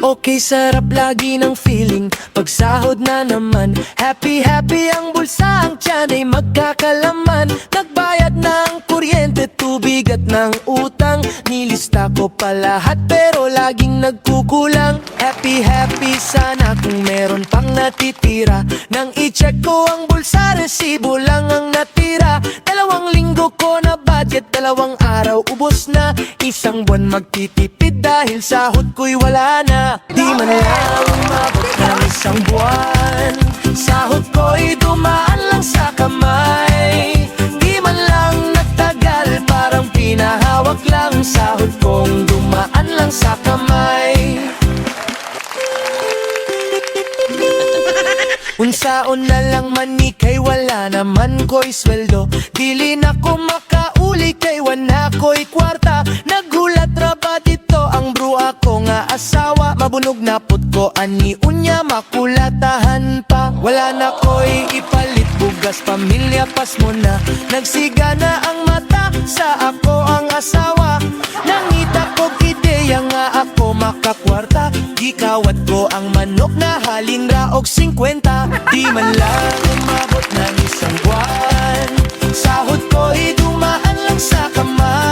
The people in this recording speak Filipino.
Okay, sarap lagi ng feeling pag sahod na naman. Happy, happy ang bulsa, ang tiyan ay magkakalaman. Nagbayad ng kuryente, tubig at ng utang. Nilista ko pa lahat pero laging nagkukulang. Happy, happy sana kung meron pang natitira. Nang i-check ko ang bulsa, resibo lang ang natira. 2 linggo ko na budget, 2 araw ubos na. Isang buwan magtitipid dahil sahod ko'y wala na. Di man lang umabot ng isang buwan, sahod ko'y dumaan lang sa kamay. Di man lang nagtagal, parang pinahawak lang. Sahod kong dumaan lang sa kamay. Unsaon na lang man ni kay wala naman ko'y sweldo. Dili na ko makauli kay wala ko'y kwarta. Nagulat ra ba dito ang bro ako nga asawa? Mabunog na put ko ani unya makulatahan pa. Wala na ko'y ipalit bugas, pamilya pas mo na. Nagsiga na ang mata sa ako ang asawa. Nangita ko ideya nga ako makakwarta. Gikawat ko ang manok na halin raog 50. Di man lang umabot ng isang buwan, sahod ko'y dumaan lang sa kamay.